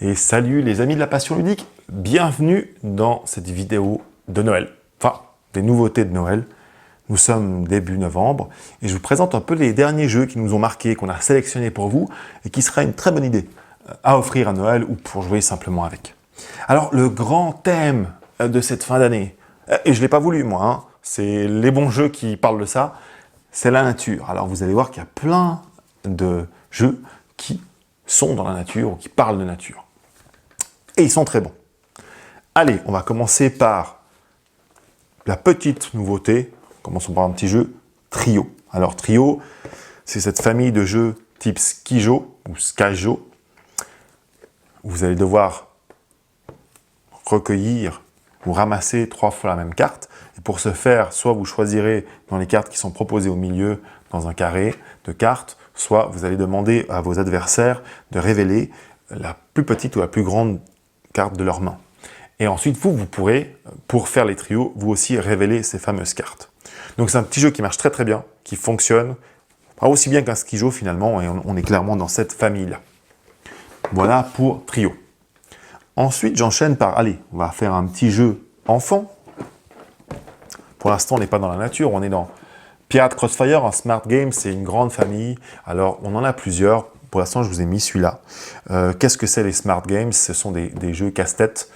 Et salut les amis de la passion ludique, bienvenue dans cette vidéo de Noël, enfin des nouveautés de Noël. Nous sommes début novembre et je vous présente un peu les derniers jeux qui nous ont marqués, qu'on a sélectionnés pour vous et qui sera une très bonne idée à offrir à Noël ou pour jouer simplement avec. Alors le grand thème de cette fin d'année, et je ne l'ai pas voulu moi, hein, c'est les bons jeux qui parlent de ça, c'est la nature. Alors vous allez voir qu'il y a plein de jeux qui sont dans la nature ou qui parlent de nature. Et ils sont très bons. Allez, on va commencer par la petite nouveauté. Commençons par un petit jeu, Trio. Alors Trio, c'est cette famille de jeux type Skijo ou Skyjo. Vous allez devoir recueillir ou ramasser 3 fois la même carte. Et pour ce faire, soit vous choisirez dans les cartes qui sont proposées au milieu, dans un carré de cartes, soit vous allez demander à vos adversaires de révéler la plus petite ou la plus grande carte de leur main. Et ensuite, vous pourrez, pour faire les trios, vous aussi révéler ces fameuses cartes. Donc c'est un petit jeu qui marche très très bien, qui fonctionne, pas aussi bien qu'un Skijo finalement, et on est clairement dans cette famille-là. Voilà pour Trio. Ensuite, j'enchaîne par, allez, on va faire un petit jeu enfant. Pour l'instant, on n'est pas dans la nature, on est dans Pirate Crossfire, un smart game, c'est une grande famille. Alors, on en a plusieurs. Pour l'instant, je vous ai mis celui-là. Qu'est-ce que c'est les smart games? Ce sont des jeux casse-tête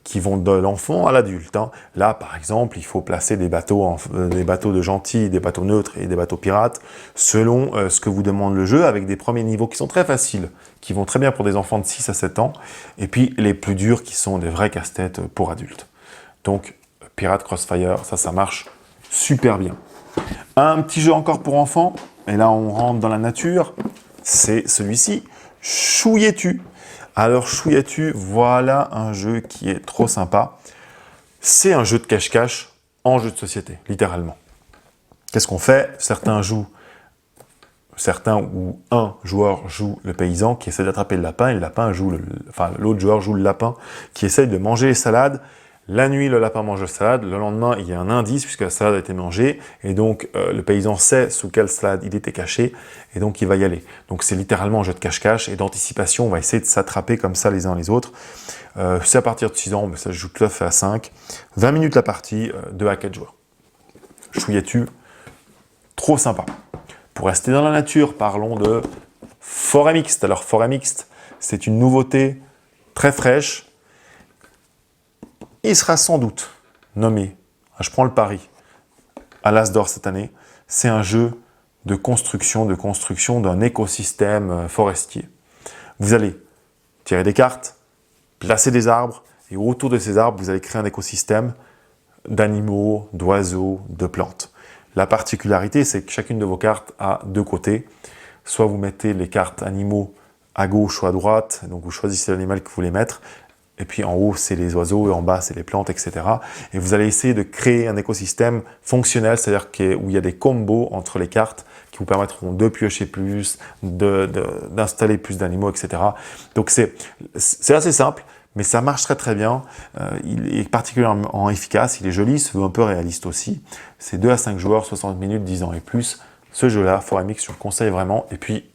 qui vont de l'enfant à l'adulte. Hein. Là, par exemple, il faut placer des bateaux de gentils, des bateaux neutres et des bateaux pirates, selon ce que vous demande le jeu, avec des premiers niveaux qui sont très faciles, qui vont très bien pour des enfants de 6 à 7 ans, et puis les plus durs qui sont des vrais casse-tête pour adultes. Donc, Pirate Crossfire, ça marche super bien. Un petit jeu encore pour enfants, et là on rentre dans la nature, c'est celui-ci, Chouilletu. Alors Chouilletu, voilà un jeu qui est trop sympa. C'est un jeu de cache-cache en jeu de société, littéralement. Qu'est-ce qu'on fait? Certains ou un joueur joue le paysan qui essaie d'attraper le lapin, et l'autre joueur joue le lapin qui essaie de manger les salades. La nuit, le lapin mange la salade. Le lendemain, il y a un indice puisque la salade a été mangée. Et donc, le paysan sait sous quelle salade il était caché. Et donc, il va y aller. Donc, c'est littéralement un jeu de cache-cache et d'anticipation. On va essayer de s'attraper comme ça les uns les autres. C'est à partir de 6 ans, mais ça se joue tout à fait à 5. 20 minutes la partie, 2 à 4 joueurs. Chouilletu, trop sympa. Pour rester dans la nature, parlons de forêt mixte. Alors, forêt mixte, c'est une nouveauté très fraîche. Il sera sans doute nommé, je prends le pari, à l'As d'Or cette année. C'est un jeu de construction d'un écosystème forestier. Vous allez tirer des cartes, placer des arbres, et autour de ces arbres, vous allez créer un écosystème d'animaux, d'oiseaux, de plantes. La particularité, c'est que chacune de vos cartes a 2 côtés. Soit vous mettez les cartes animaux à gauche ou à droite, donc vous choisissez l'animal que vous voulez mettre, et puis en haut, c'est les oiseaux, et en bas, c'est les plantes, etc. Et vous allez essayer de créer un écosystème fonctionnel, c'est-à-dire où il y a des combos entre les cartes qui vous permettront de piocher plus, d'installer plus d'animaux, etc. Donc c'est assez simple, mais ça marche très très bien. Il est particulièrement efficace, il est joli, il se veut un peu réaliste aussi. C'est 2 à 5 joueurs, 60 minutes, 10 ans et plus. Ce jeu-là, Forêt Mix, je le conseille vraiment. Et puis,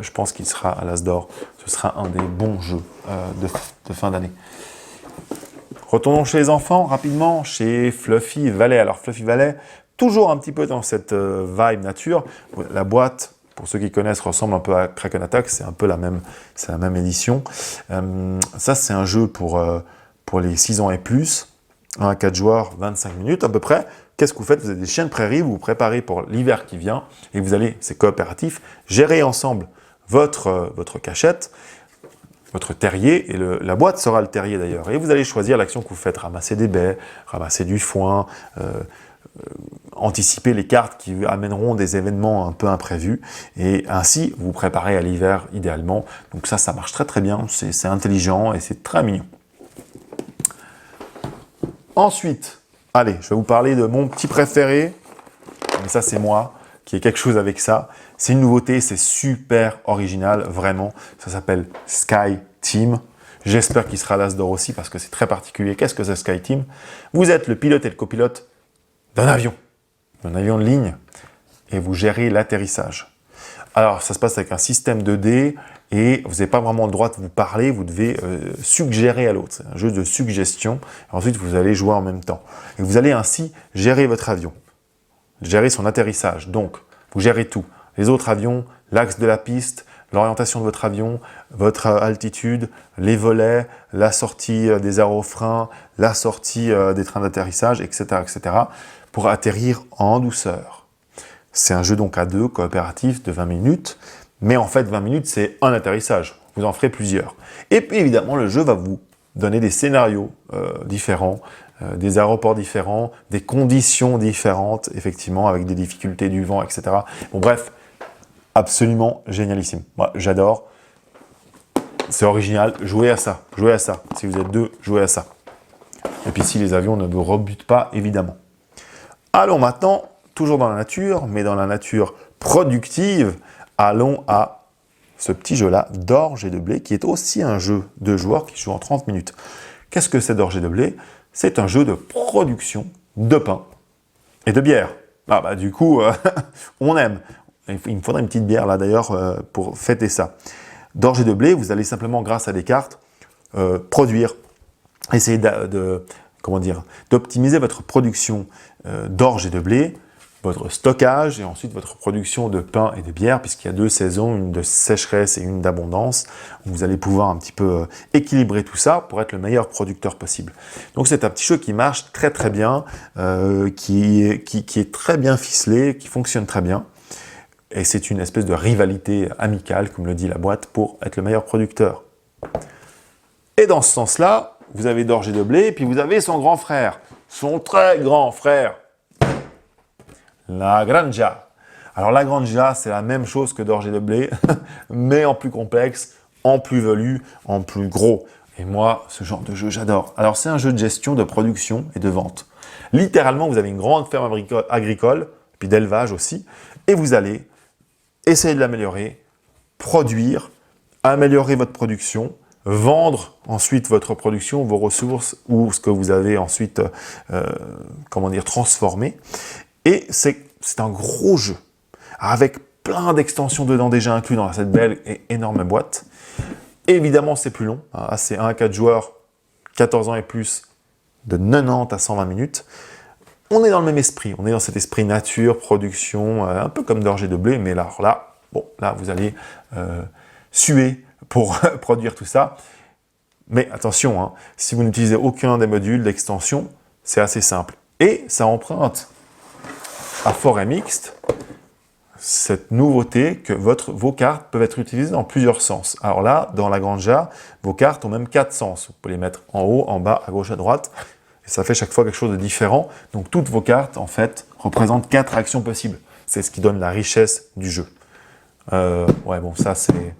je pense qu'il sera à l'As d'Or. Ce sera un des bons jeux de fin d'année. Retournons chez les enfants, rapidement, chez Fluffy Valley. Alors, Fluffy Valley, toujours un petit peu dans cette vibe nature. La boîte, pour ceux qui connaissent, ressemble un peu à Kraken Attack. C'est un peu la même édition. Ça, c'est un jeu pour les 6 ans et plus. 1 à 4 joueurs, 25 minutes à peu près. Qu'est-ce que vous faites? Vous avez des chiens de prairie, vous vous préparez pour l'hiver qui vient et vous allez, c'est coopératif, gérer ensemble votre cachette, votre terrier, et la boîte sera le terrier d'ailleurs. Et vous allez choisir l'action que vous faites, ramasser des baies, ramasser du foin, anticiper les cartes qui amèneront des événements un peu imprévus, et ainsi vous préparez à l'hiver idéalement. Donc ça marche très très bien, c'est intelligent et c'est très mignon. Ensuite, allez, je vais vous parler de mon petit préféré, mais ça c'est moi, qui ai quelque chose avec ça. C'est une nouveauté, c'est super original, vraiment. Ça s'appelle Sky Team. J'espère qu'il sera à l'As d'Or aussi parce que c'est très particulier. Qu'est-ce que c'est Sky Team? Vous êtes le pilote et le copilote d'un avion de ligne, et vous gérez l'atterrissage. Alors, ça se passe avec un système 2D et vous n'avez pas vraiment le droit de vous parler, vous devez suggérer à l'autre. C'est un jeu de suggestion. Et ensuite, vous allez jouer en même temps. Et vous allez ainsi gérer votre avion, gérer son atterrissage. Donc, vous gérez tout. Les autres avions, l'axe de la piste, l'orientation de votre avion, votre altitude, les volets, la sortie des aérofreins, la sortie des trains d'atterrissage, etc., etc., pour atterrir en douceur. C'est un jeu donc à deux, coopératif, de 20 minutes, mais en fait 20 minutes c'est un atterrissage, vous en ferez plusieurs. Et puis évidemment le jeu va vous donner des scénarios différents, des aéroports différents, des conditions différentes, effectivement, avec des difficultés du vent, etc. Bon bref, absolument génialissime. Moi j'adore, c'est original, jouez à ça, si vous êtes deux, jouez à ça. Et puis si les avions ne vous rebutent pas, évidemment. Allons maintenant, toujours dans la nature, mais dans la nature productive, allons à ce petit jeu-là d'orge et de blé, qui est aussi un jeu de joueurs qui joue en 30 minutes. Qu'est-ce que c'est d'orge et de blé? C'est un jeu de production de pain et de bière. Ah bah du coup, on aime. Il me faudrait une petite bière là d'ailleurs pour fêter ça. D'orge et de blé, vous allez simplement, grâce à des cartes, produire, essayer d'optimiser votre production d'orge et de blé, votre stockage et ensuite votre production de pain et de bière, puisqu'il y a deux saisons, une de sécheresse et une d'abondance. Vous allez pouvoir un petit peu équilibrer tout ça pour être le meilleur producteur possible. Donc c'est un petit jeu qui marche très très bien, qui est très bien ficelé, qui fonctionne très bien. Et c'est une espèce de rivalité amicale, comme le dit la boîte, pour être le meilleur producteur. Et dans ce sens-là, vous avez d'orge et de blé, et puis vous avez son grand frère, son très grand frère, la granja. Alors la granja, c'est la même chose que d'orge et de blé, mais en plus complexe, en plus velu, en plus gros. Et moi, ce genre de jeu, j'adore. Alors c'est un jeu de gestion, de production et de vente. Littéralement, vous avez une grande ferme agricole, puis d'élevage aussi, et vous allez essayer de l'améliorer, produire, améliorer votre production, vendre ensuite votre production, vos ressources ou ce que vous avez ensuite transformé. Et c'est un gros jeu, avec plein d'extensions dedans déjà inclus dans cette belle et énorme boîte. Évidemment, c'est plus long, hein, c'est 1 à 4 joueurs, 14 ans et plus, de 90 à 120 minutes. On est dans le même esprit, on est dans cet esprit nature, production, un peu comme d'orge et de blé, mais là, vous allez suer pour produire tout ça. Mais attention, hein, si vous n'utilisez aucun des modules d'extension, c'est assez simple. Et ça emprunte à Forêt Mixte cette nouveauté que vos cartes peuvent être utilisées dans plusieurs sens. Alors là, dans la granja, vos cartes ont même 4 sens. Vous pouvez les mettre en haut, en bas, à gauche, à droite. Et ça fait chaque fois quelque chose de différent. Donc toutes vos cartes, en fait, représentent 4 actions possibles. C'est ce qui donne la richesse du jeu. Ça c'est...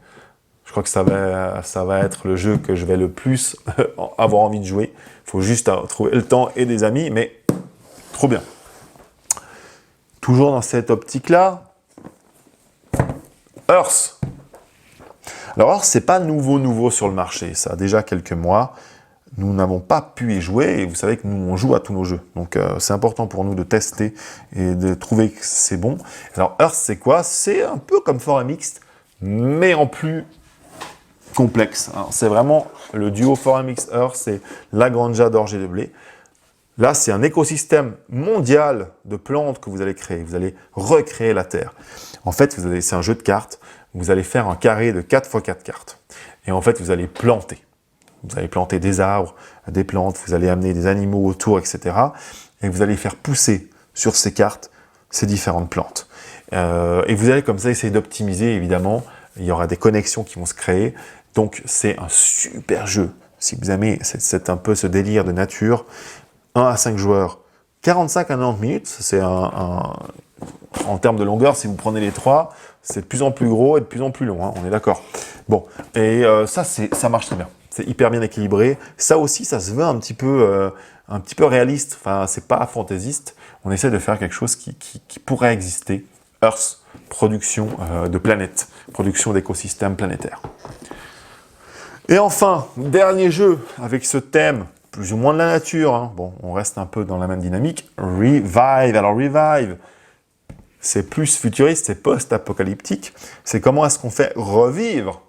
Je crois que ça va être le jeu que je vais le plus avoir envie de jouer. Il faut juste trouver le temps et des amis, mais trop bien. Toujours dans cette optique-là, Hearth. Alors Hearth, c'est pas nouveau sur le marché. Ça a déjà quelques mois. Nous n'avons pas pu y jouer et vous savez que nous, on joue à tous nos jeux. Donc, c'est important pour nous de tester et de trouver que c'est bon. Alors, Hearth, c'est quoi? C'est un peu comme Forêt Mixte, mais en plus complexe. C'est vraiment le duo Forêt Mixte Hearth, c'est la granja d'orge et de blé. Là, c'est un écosystème mondial de plantes que vous allez créer. Vous allez recréer la terre. En fait, c'est un jeu de cartes. Vous allez faire un carré de 4 x 4 cartes. Et en fait, vous allez planter. Vous allez planter des arbres, des plantes, vous allez amener des animaux autour, etc. Et vous allez faire pousser sur ces cartes ces différentes plantes. Et vous allez comme ça essayer d'optimiser, évidemment. Il y aura des connexions qui vont se créer. Donc, c'est un super jeu. Si vous aimez c'est un peu ce délire de nature, 1 à 5 joueurs, 45 à 90 minutes, c'est en termes de longueur, si vous prenez les 3, c'est de plus en plus gros et de plus en plus long, hein, on est d'accord. Bon, et ça marche très bien. C'est hyper bien équilibré. Ça aussi, ça se veut un petit peu réaliste. Enfin, c'est pas fantaisiste. On essaie de faire quelque chose qui pourrait exister. Earth, production de planètes, production d'écosystèmes planétaires. Et enfin, dernier jeu avec ce thème, plus ou moins de la nature. Hein. Bon, on reste un peu dans la même dynamique. Revive. Alors Revive, c'est plus futuriste, c'est post-apocalyptique. C'est comment est-ce qu'on fait revivre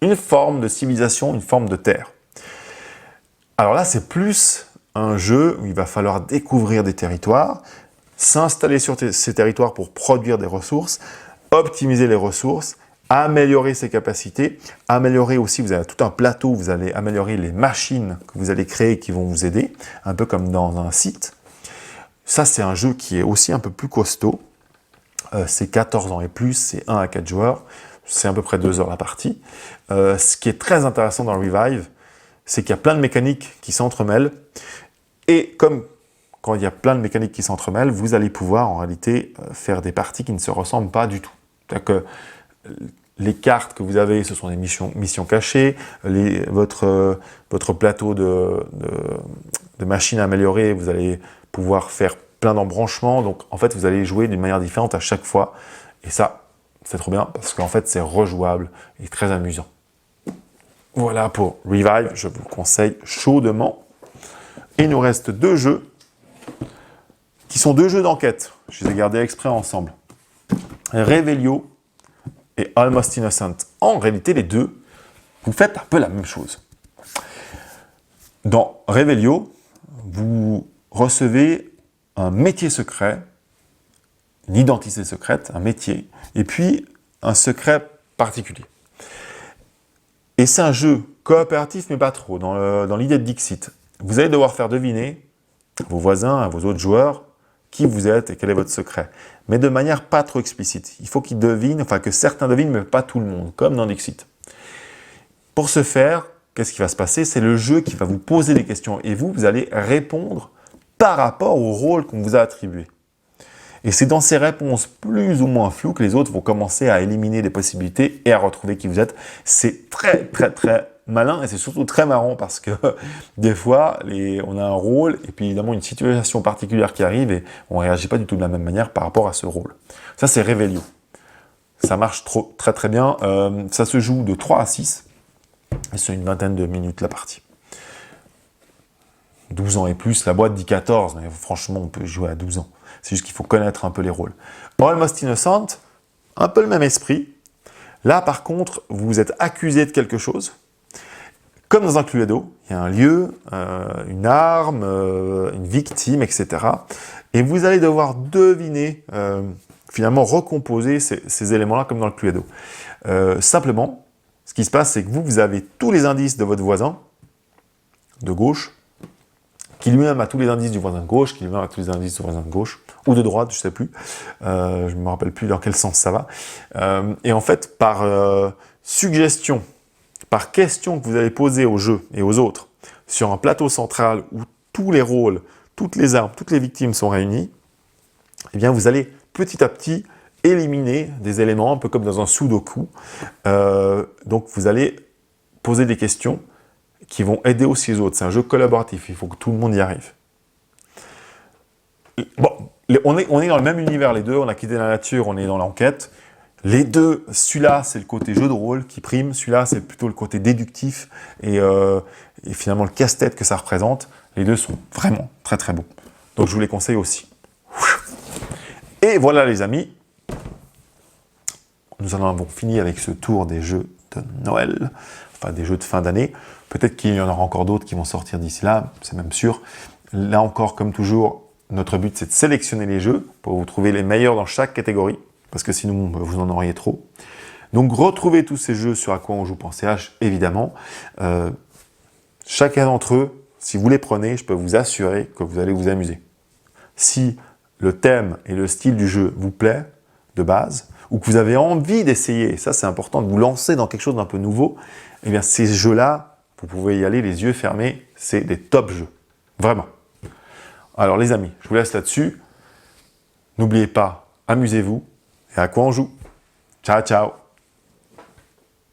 une forme de civilisation, une forme de terre. Alors là, c'est plus un jeu où il va falloir découvrir des territoires, s'installer sur ces territoires pour produire des ressources, optimiser les ressources, améliorer ses capacités, améliorer aussi, vous avez tout un plateau, vous allez améliorer les machines que vous allez créer qui vont vous aider, un peu comme dans un site. Ça, c'est un jeu qui est aussi un peu plus costaud. C'est 14 ans et plus, c'est 1 à 4 joueurs, c'est à peu près 2 heures la partie. Ce qui est très intéressant dans Revive, c'est qu'il y a plein de mécaniques qui s'entremêlent, et comme quand il y a plein de mécaniques qui s'entremêlent, vous allez pouvoir en réalité faire des parties qui ne se ressemblent pas du tout. C'est-à-dire que les cartes que vous avez, ce sont des missions cachées, votre plateau de machines améliorées, vous allez pouvoir faire plein d'embranchements, donc en fait vous allez jouer d'une manière différente à chaque fois, et ça, c'est trop bien, parce qu'en fait c'est rejouable et très amusant. Voilà pour Revive, je vous le conseille chaudement. Il nous reste 2 jeux, qui sont 2 jeux d'enquête, je les ai gardés exprès ensemble. Revelio et Almost Innocent. En réalité, les deux, vous faites un peu la même chose. Dans Revelio, vous recevez un métier secret, une identité secrète, un métier, et puis un secret particulier. Et c'est un jeu coopératif, mais pas trop, dans l'idée de Dixit. Vous allez devoir faire deviner à vos voisins, à vos autres joueurs, qui vous êtes et quel est votre secret. Mais de manière pas trop explicite. Il faut qu'ils devinent, enfin que certains devinent, mais pas tout le monde, comme dans Dixit. Pour ce faire, qu'est-ce qui va se passer? C'est le jeu qui va vous poser des questions et vous allez répondre par rapport au rôle qu'on vous a attribué. Et c'est dans ces réponses plus ou moins floues que les autres vont commencer à éliminer des possibilités et à retrouver qui vous êtes. C'est très, très, très malin et c'est surtout très marrant parce que des fois, on a un rôle et puis évidemment une situation particulière qui arrive et on ne réagit pas du tout de la même manière par rapport à ce rôle. Ça, c'est Revelio. Ça marche très, très bien. Ça se joue de 3 à 6 et c'est une vingtaine de minutes la partie. 12 ans et plus, la boîte dit 14, mais franchement, on peut jouer à 12 ans. C'est juste qu'il faut connaître un peu les rôles. Almost Innocent, un peu le même esprit. Là, par contre, vous êtes accusé de quelque chose. Comme dans un Cluedo, il y a un lieu, une arme, une victime, etc. Et vous allez devoir deviner, finalement recomposer ces éléments-là comme dans le Cluedo. Simplement, ce qui se passe, c'est que vous avez tous les indices de votre voisin, de gauche, qui lui-même a tous les indices du voisin de gauche, qui lui-même a tous les indices du voisin de gauche, ou de droite, je ne sais plus, je ne me rappelle plus dans quel sens ça va. Et en fait, par suggestion, par question que vous allez poser au jeu et aux autres, sur un plateau central où tous les rôles, toutes les armes, toutes les victimes sont réunies, eh bien vous allez petit à petit éliminer des éléments, un peu comme dans un sudoku. Donc vous allez poser des questions qui vont aider aussi les autres. C'est un jeu collaboratif, il faut que tout le monde y arrive. Bon, on est dans le même univers les deux, on a quitté la nature, on est dans l'enquête. Les deux, celui-là c'est le côté jeu de rôle qui prime, celui-là c'est plutôt le côté déductif et finalement le casse-tête que ça représente. Les deux sont vraiment très très bons. Donc je vous les conseille aussi. Et voilà les amis, nous en avons fini avec ce tour des jeux de Noël, enfin des jeux de fin d'année. Peut-être qu'il y en aura encore d'autres qui vont sortir d'ici là, c'est même sûr. Là encore, comme toujours, notre but c'est de sélectionner les jeux pour vous trouver les meilleurs dans chaque catégorie, parce que sinon vous en auriez trop. Donc retrouvez tous ces jeux sur aquaonjoue.ch évidemment. Chacun d'entre eux, si vous les prenez, je peux vous assurer que vous allez vous amuser. Si le thème et le style du jeu vous plaît de base, ou que vous avez envie d'essayer, et ça c'est important de vous lancer dans quelque chose d'un peu nouveau, eh bien ces jeux-là, vous pouvez y aller les yeux fermés, c'est des top jeux. Vraiment. Alors les amis, je vous laisse là-dessus. N'oubliez pas, amusez-vous et à quoi on joue. Ciao, ciao.